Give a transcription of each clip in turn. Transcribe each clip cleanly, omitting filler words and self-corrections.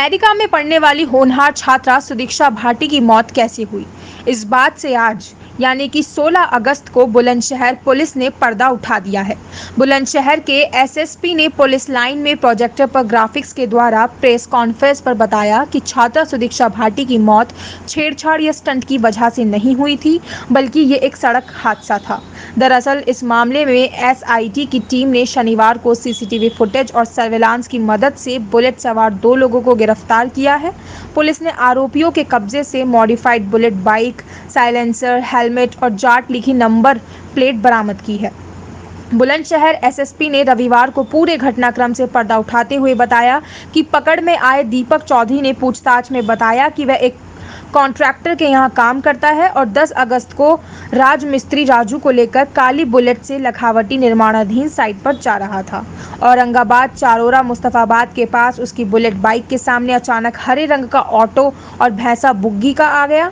America में पढ़ने वाली होनहार छात्रा सुदीक्षा भाटी की मौत कैसे हुई, इस बात से आज यानी कि 16 अगस्त को बुलंदशहर पुलिस ने पर्दा उठा दिया है। बुलंदशहर के एसएसपी ने पुलिस लाइन में प्रोजेक्टर पर ग्राफिक्स के द्वारा प्रेस कॉन्फ्रेंस पर बताया कि छात्रा सुदीक्षा भाटी की मौत छेड़छाड़ या स्टंट की वजह से नहीं हुई थी, बल्कि ये एक सड़क हादसा था। दरअसल इस मामले में एसआईटी की टीम ने शनिवार को सीसीटीवी फुटेज और सर्विलांस की मदद से बुलेट सवार 2 लोगों को गिरफ्तार किया है। पुलिस ने आरोपियों के कब्जे से modified bullet bike, silencer, helmet और जाट लिखी नंबर प्लेट बरामद की है। बुलंदशहर एसएसपी ने रविवार को पूरे घटनाक्रम से पर्दा उठाते हुए बताया कि पकड़ में आए दीपक चौधरी ने पूछताछ में बताया कि वह एक कॉन्ट्रैक्टर के यहां काम करता है और 10 अगस्त को राज मिस्त्री राजू को लेकर काली बुलेट से लखावटी निर्माणाधीन साइट पर जा रहा था। औरंगाबाद चारोरा मुस्तफाबाद के पास उसकी बुलेट बाइक के सामने अचानक हरे रंग का ऑटो और भैंसा बुग्गी का आ गया।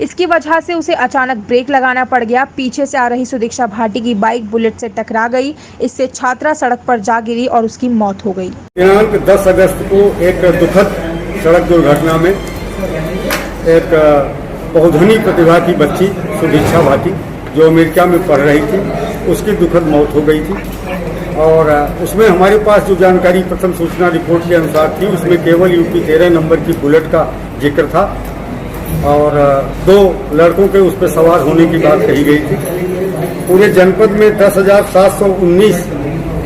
इसकी वजह से उसे अचानक ब्रेक लगाना पड़ गया। पीछे से आ रही सुदीक्षा भाटी की बाइक बुलेट से टकरा गई। इससे छात्रा सड़क पर जा गिरी और उसकी मौत हो गई। दिनांक 10 अगस्त को एक दुखद सड़क दुर्घटना में एक बहुधनी प्रतिभा की बच्ची सुदीक्षा भाटी जो अमेरिका में पढ़ रही थी, उसकी दुखद मौत हो गई थी। और उसमें हमारे पास जो जानकारी प्रथम सूचना रिपोर्ट के अनुसार थी, उसमें केवल यूपी 13 नंबर की बुलेट का जिक्र था और 2 लड़कों के उस पर सवार होने की बात कही गई थी। पूरे जनपद में 10,719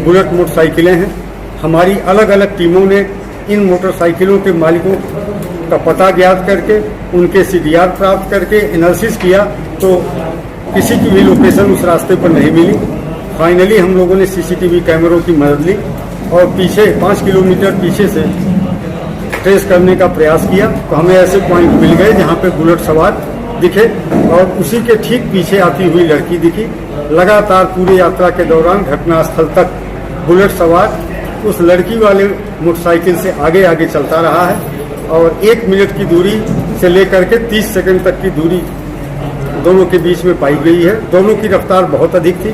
बुलेट मोटरसाइकिलें हैं। हमारी अलग अलग टीमों ने इन मोटरसाइकिलों के मालिकों का पता ज्ञात करके उनके सीडीआर प्राप्त करके एनालिसिस किया तो किसी की भी लोकेशन उस रास्ते पर नहीं मिली। फाइनली हम लोगों ने सीसीटीवी कैमरों की मदद ली और पीछे 5 किलोमीटर पीछे से ट्रेस करने का प्रयास किया तो हमें ऐसे पॉइंट मिल गए जहां पे बुलेट सवार दिखे और उसी के ठीक पीछे आती हुई लड़की दिखी। लगातार पूरी यात्रा के दौरान घटनास्थल तक बुलेट सवार उस लड़की वाले मोटरसाइकिल से आगे आगे चलता रहा है और 1 मिनट की दूरी से लेकर के 30 सेकंड तक की दूरी दोनों के बीच में पाई गई है। दोनों की रफ्तार बहुत अधिक थी।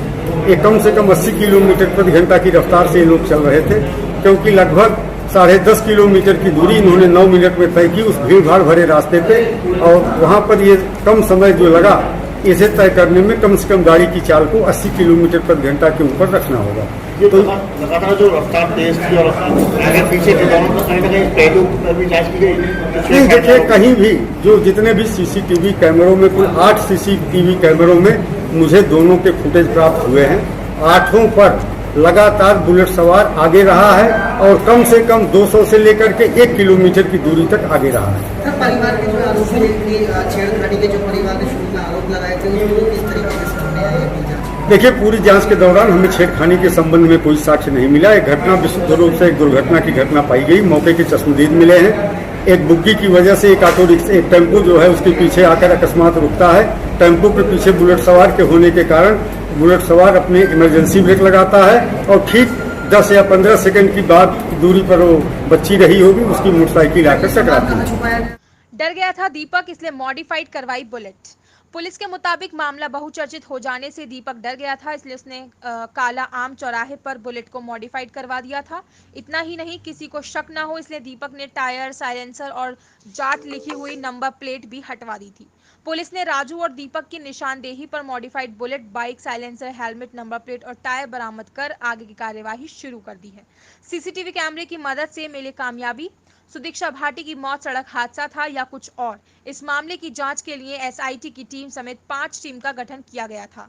ये कम से कम 80 किलोमीटर प्रति घंटा की रफ्तार से ये लोग चल रहे थे, क्योंकि लगभग 10.5 किलोमीटर की दूरी इन्होंने 9 मिनट में तय की उस भीड़ भाड़ भरे रास्ते पे। और वहां पर ये कम समय जो लगा इसे तय करने में कम से कम गाड़ी की चाल को 80 किलोमीटर प्रति घंटा के ऊपर रखना होगा। तो लगातार जो रफ्तार तेज थी और आगे पीछे के दोनों को कहीं ना कहीं पहलू पर भी जांच की गई। नहीं, देखिए कहीं भी जो जितने भी सीसीटीवी कैमरों में कुल 8 सीसीटीवी कैमरों में मुझे दोनों के फुटेज प्राप्त हुए हैं। 8 पर लगातार बुलेट सवार आगे रहा है और कम से कम 200 से लेकर के 1 किलोमीटर की दूरी तक आगे रहा है। परिवार के जो आरोपी छेड़खानी के जो परिवार ने शुरू में आरोप लगाए थे वो किस तरीके से सामने आए? देखिए पूरी जांच के दौरान हमें छेड़खानी के संबंध में कोई साक्ष्य नहीं मिला। एक घटना विशुद्ध रूप से एक दुर्घटना की घटना पाई गई। मौके के चश्मदीद मिले हैं। एक बुग्गी की वजह से एक ऑटो रिक्शा, एक टेम्पो जो है उसके पीछे आकर अकस्मात रुकता है। टेम्पो के पीछे बुलेट सवार के होने के कारण बुलेट सवार अपने इमरजेंसी ब्रेक लगाता है और ठीक 10 या 15 सेकंड की बाद दूरी पर वो बच्ची रही होगी, उसकी मोटरसाइकिल आकर टकराती है। डर गया था दीपक, इसलिए मॉडिफाइड करवाई बुलेट। पुलिस के मुताबिक मामला बहुचर्चित हो जाने से दीपक डर गया था, इसलिए उसने काला आम चौराहे पर बुलेट को मॉडिफाइड करवा दिया था। इतना ही नहीं, किसी को शक ना हो इसलिए दीपक ने टायर, साइलेंसर और जाट लिखी हुई नंबर प्लेट भी हटवा दी थी। पुलिस ने राजू और दीपक की निशानदेही पर modified bullet, bike, silencer, helmet, number plate और टायर बरामद कर आगे की कार्यवाही शुरू कर दी है। सीसीटीवी कैमरे की मदद से मिली कामयाबी। सुदीक्षा भाटी की मौत सड़क हादसा था या कुछ और, इस मामले की जांच के लिए एसआईटी की टीम समेत 5 टीम का गठन किया गया था।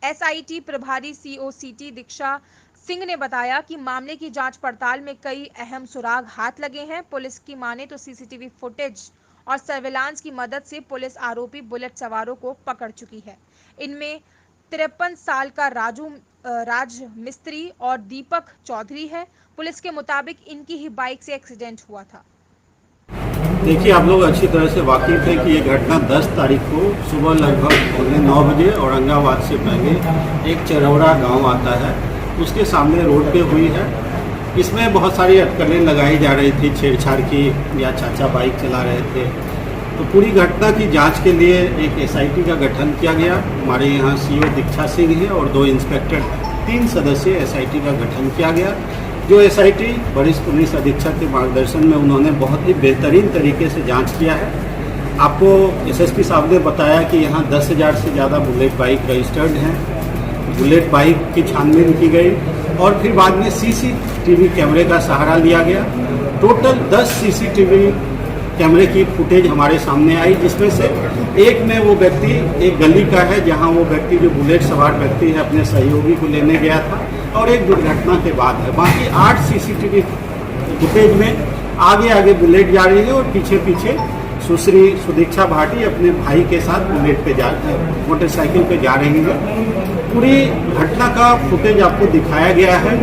एसआईटी प्रभारी सीओसीटी दीक्षा सिंह ने बताया कि मामले की जांच पड़ताल में कई अहम सुराग हाथ लगे हैं। पुलिस की माने तो सीसीटीवी फुटेज और सर्विलांस की मदद से पुलिस आरोपी बुलेट सवारों को पकड़ चुकी है। इनमें 53 साल का राज मिस्त्री और दीपक चौधरी है। पुलिस के मुताबिक इनकी ही बाइक से एक्सीडेंट हुआ था। देखिए, आप लोग अच्छी तरह से वाकिफ है कि ये घटना 10 तारीख को सुबह लगभग 9 बजे औरंगाबाद से पहले एक चरौरा गांव आता है, उसके सामने रोड पे हुई है। इसमें बहुत सारी अटकलें लगाई जा रही थी छेड़छाड़ की, या चाचा बाइक चला रहे थे। तो पूरी घटना की जांच के लिए एक एसआईटी का गठन किया गया। हमारे यहाँ सीओ दीक्षा सिंह है और 2 इंस्पेक्टर, 3 सदस्यीय एसआईटी का गठन किया गया। जो SIT वरिष्ठ पुलिस अधीक्षक के मार्गदर्शन में उन्होंने बहुत ही बेहतरीन तरीके से जांच किया है। आपको SSP साहब ने बताया कि यहाँ 10,000 से ज़्यादा बुलेट बाइक रजिस्टर्ड हैं। बुलेट बाइक की छानबीन की गई और फिर बाद में CCTV कैमरे का सहारा लिया गया। टोटल 10 CCTV कैमरे की फुटेज हमारे सामने आई, जिसमें से एक में वो व्यक्ति एक गली का है जहाँ वो व्यक्ति जो बुलेट सवार व्यक्ति है अपने सहयोगी को लेने गया था, और एक दुर्घटना के बाद है। बाकी 8 CCTV फुटेज में आगे आगे बुलेट जा रही है और पीछे पीछे सुश्री सुदीक्षा भाटी अपने भाई के साथ बुलेट पे मोटरसाइकिल पे जा रही है। पूरी घटना का फुटेज आपको दिखाया गया है।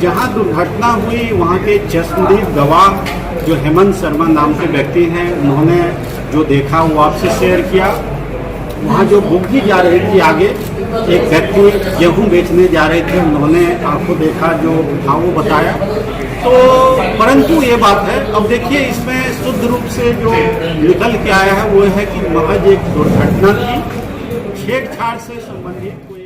जहां दुर्घटना हुई वहां के चश्मदीद गवाह जो हेमंत शर्मा नाम के व्यक्ति हैं, उन्होंने जो देखा वो आपसे शेयर किया। वहाँ जो बुग्गी जा रही थी आगे, एक व्यक्ति गेहूं बेचने जा रहे थे, उन्होंने आंखों देखा जो था वो बताया। तो परंतु ये बात है, अब देखिए इसमें शुद्ध रूप से जो निकल के आया है वो है कि महज एक दुर्घटना थी, छेड़छाड़ से संबंधित कोई